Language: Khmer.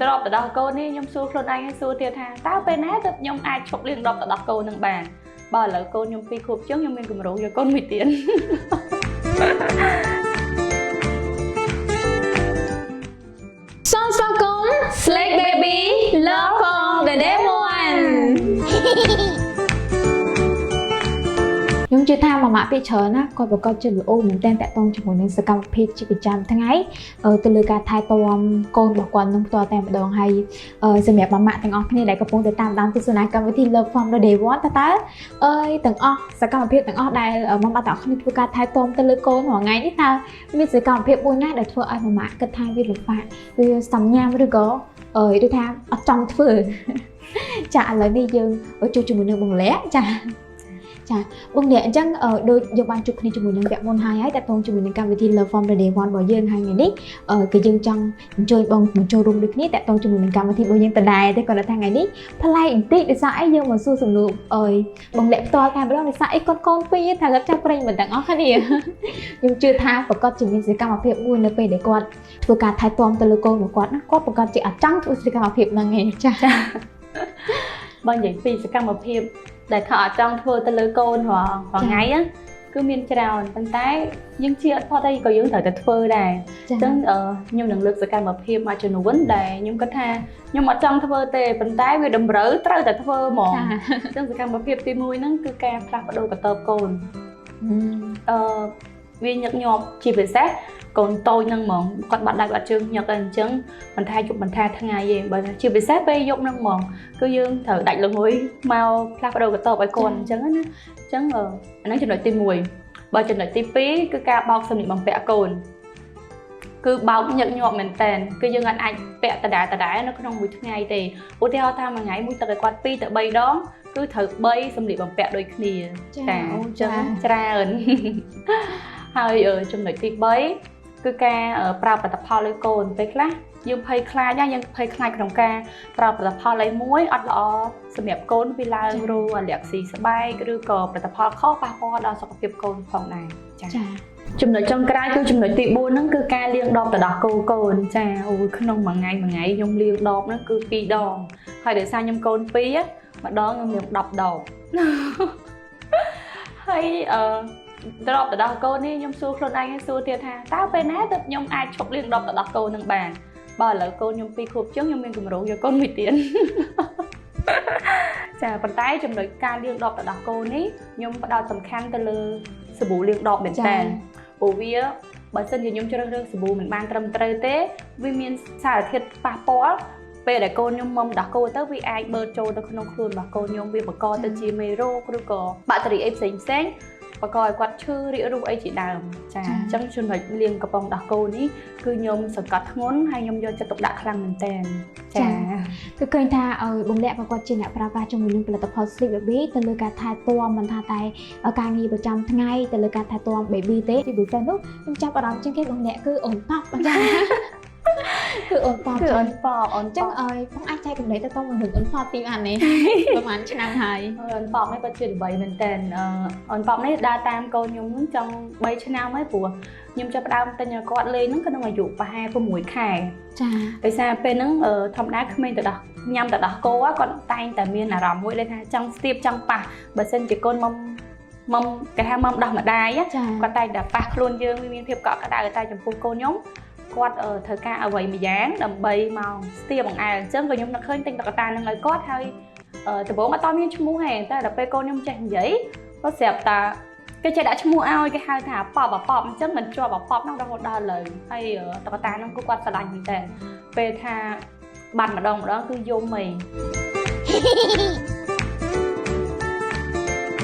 drop ទៅដល់កូននេះខ្ញុំសួរខ្លួនឯងហើយសួរទៀតថាតើពេលណាទើបខ្ញុំអាចឈប់រៀន drop ទៅដល់កូននឹងបានបើឥឡូវកូនខ្ញុំ2ខួបជាងខ្ញុំមានគម្រោងយកកូនមួយទៀតសូមស្វាគមន៍ Slake Baby Love from the Day One ខ្ញុំជឿថាម៉ាក់ពីច្រើនណាគាត់ប្រកបជាល្អមែនទែនតាក់ទងជាមួយនឹងសកម្មភាពជាប្រចាំថ្ងៃទៅលើការថែទាំកូនរបស់គាត់នឹងផ្ទាល់តែម្ដងហើយសម្រាប់ម៉ាក់ទាំងអស់គ្នាដែលកំពុងតែតាមដានទស្សនាកម្មវិធី Love from the Day One តើទាំងអស់សកម្មភាពទាំងអស់ដែលម៉ាក់ទាំងអស់គ្នាធ្វើការថែទាំទៅលើកូនរាល់ថ្ងៃនេះតើមានសកម្មភាពមួយណាដែលធ្វើឲ្យម៉ាក់គិតថាវាលំបាកវាសំញាំឬក៏ឬថាអត់ចង់ធ្វើចាឥឡូវនេះយើងជួបជាមួយនឹងបងលាក់ចាបងអ្នកអញ្ចឹងដូចយើងបានជួបគ្នាជាមួយនឹងវគ្គមុនហើយតាក់ទងជាមួយនឹងកម្មវិធី Love from the Day One របស់យើងហើយថ្ងៃនេះគឺយើងចង់អញ្ជើញបងមកចូលរួមដូចគ្នាតាក់ទងជាមួយនឹងកម្មវិធីរបស់យើងដដែលទេគាត់ថាថ្ងៃនេះប្លែកបន្តិចដោយសារអីយើងមកសួរសំណួរបងអ្នកផ្ទាល់តែម្ដងដោយសារអីកូនពីរថាគាត់ចាប់ប្រេងមិនទាំងអស់គ្នាខ្ញុំជឿថាប្រកាសជាមានសកម្មភាពមួយនៅពេលដែលគាត់ធ្វើការថែទាំទៅលើកូនរបស់គាត់ណាគាត់ប្រកាសជាអត់ចង់ធ្វើសកម្មភាពហ្នឹងឯងចាបើនិយាយពីសកម្មភាពដែលเขาអត់ចង់ធ្វើទៅលើកូនរាល់ថ្ងៃគឺមានច្រើនប៉ុន្តែយើងជាអត់ផុតអីក៏យើងត្រូវតែធ្វើដែរអញ្ចឹងខ្ញុំនឹងលើកសកម្មភាពមួយចំនួនដែលខ្ញុំគិតថាខ្ញុំអត់ចង់ធ្វើទេប៉ុន្តែវាតម្រូវត្រូវតែធ្វើហ្មងអញ្ចឹងសកម្មភាពទី1ហ្នឹងគឺការផ្លាស់ប្ដូរកតបកូនវាញឹកញាប់ជាពិសេសកូនតូចហ្នឹងហ្មងគាត់បាត់ដៃបាត់ជើងញឹកអញ្ចឹងបន្ថែយប់បន្ថែថ្ងៃឯងបើជាពិសេសពេលយប់ហ្នឹងហ្មងគឺយើងត្រូវដាច់ល្ងុយមកផ្លាស់ប្ដូរកតបឲ្យគាត់អញ្ចឹងណាអញ្ចឹងអាហ្នឹងចំណុចទី1បើចំណុចទី2គឺការបោកសម្លៀកបំពាក់កូនគឺបោកញឹកញាប់មែនតើគឺយើងអាចពាក់ដដែលនៅក្នុងមួយថ្ងៃទេឧទាហរណ៍ថាមួយថ្ងៃមួយទឹកឲ្យគាត់2ទៅ3ដងគឺត្រូវ3សម្លៀកបំពាក់ដូចគ្នាចាអញ្ចឹងច្រើនហើយចំណុចទី3គឺការប្រើផលិតផលលើកូនពេលខ្លះយើងភ័យខ្លាចយើងភ័យខ្លាចក្នុងការប្រើផលិតផលអីមួយអត់ល្អសម្រាប់កូនវាឡើងរោគអាឡែកស៊ីស្បែកឬក៏ផលិតផលខុសប៉ះពាល់ដល់សុខភាពកូនផងដែរចាចំណុចចុងក្រោយគឺចំណុចទី4ហ្នឹងគឺការលាងដបទៅដល់កូនចាអូយក្នុងមួយថ្ងៃខ្ញុំលាងដបហ្នឹងគឺ2ដងហើយដោយសារខ្ញុំកូន2ម្ដងខ្ញុំលាង10ដបហើយdrop ទៅដល់កូននេះខ្ញុំសួរខ្លួនឯងហើយសួរទៀតថាតើពេលណាទើបខ្ញុំអាចឈប់រៀន drop ទៅដល់កូននឹងបានបើឥឡូវកូនខ្ញុំ2ខួបជាងខ្ញុំមានគម្រោងយកកូនមួយទៀតចាប៉ុន្តែចំណុចការលាងដបទៅដល់កូននេះខ្ញុំផ្ដោតសំខាន់ទៅលើសាប៊ូលាងដបមែនតើព្រោះវាបើសិនជាខ្ញុំជ្រើសរើសសាប៊ូមិនបានត្រឹមត្រូវទេវាមានសារធាតុប៉ះពាល់ពេលដែលកូនខ្ញុំមុំដោះគោទៅវាអាចបឺតចូលទៅក្នុងខ្លួនរបស់កូនខ្ញុំវាបង្កទៅជាមេរោគឬក៏បាក់តេរីអីផ្សេងបង្កឲ្យគាត់ឈឺរាករូសអីជាដើមចាអញ្ចឹងចំណុចលាងកំប៉ុងដោះគោនេះគឺខ្ញុំសង្កត់ធ្ងន់ហើយខ្ញុំយកចិត្តទុកដាក់ខ្លាំងមែនតើចាគឺឃើញថាបងលាក់ក៏គាត់ជាអ្នកប្រើប្រាស់ជាមួយនឹងផលិតផល Slake Baby ទៅលើការថែទាំមិនថាតែការងារប្រចាំថ្ងៃទៅលើការថែទាំ baby ទេជាពិសេសនោះខ្ញុំចាប់អារម្មណ៍ជាងគេបងលាក់គឺអូនប៉បចាគឺអូនប៉បអញ្ចឹងបងអាចចែកកម្លេចទៅទៅនឹងអូនប៉បទីអាននេះប្រហែលឆ្នាំហើយអូនប៉បនេះក៏ជាល្បីមែនតើអូនប៉បនេះដើរតាមកូនខ្ញុំចង់3ឆ្នាំហើយព្រោះខ្ញុំចាប់ផ្ដើមទិញឲ្យគាត់លេងហ្នឹងក្នុងអាយុប្រហែល6ខែចាដោយសារពេលហ្នឹងធម្មតាក្មេងទៅដោះញ៉ាំទៅដោះគោគាត់តែងតែមានអារម្មណ៍មួយដែលថាចង់ស្ទាបចង់ប៉ះបើសិនជាកូនមុំគេហៅមុំដោះម្ដាយគាត់តែងតែប៉ះខ្លួនយើងវាមានភាពកក់ក្ដៅតែចំពោះកូនខ្ញុំគាត់ត្រូវការអ្វីមួយយ៉ាងដើម្បីមកស្ទាបបង្អែលអញ្ចឹងក៏ខ្ញុំនឹកឃើញទិញតុក្កតានឹងឲ្យគាត់ហើយដំបូងអត់តមានឈ្មោះទេតែដល់ពេលកូនខ្ញុំចេះនិយាយគាត់ស្រាប់តាគេចេះដាក់ឈ្មោះឲ្យគេហៅថាប៉បអញ្ចឹងមិនជាប់ប៉បហ្នឹងរហូតដល់ឥឡូវហើយតុក្កតាហ្នឹងគឺគាត់ស្រឡាញ់មែនតើពេលថាបាត់ម្ដងគឺយំហី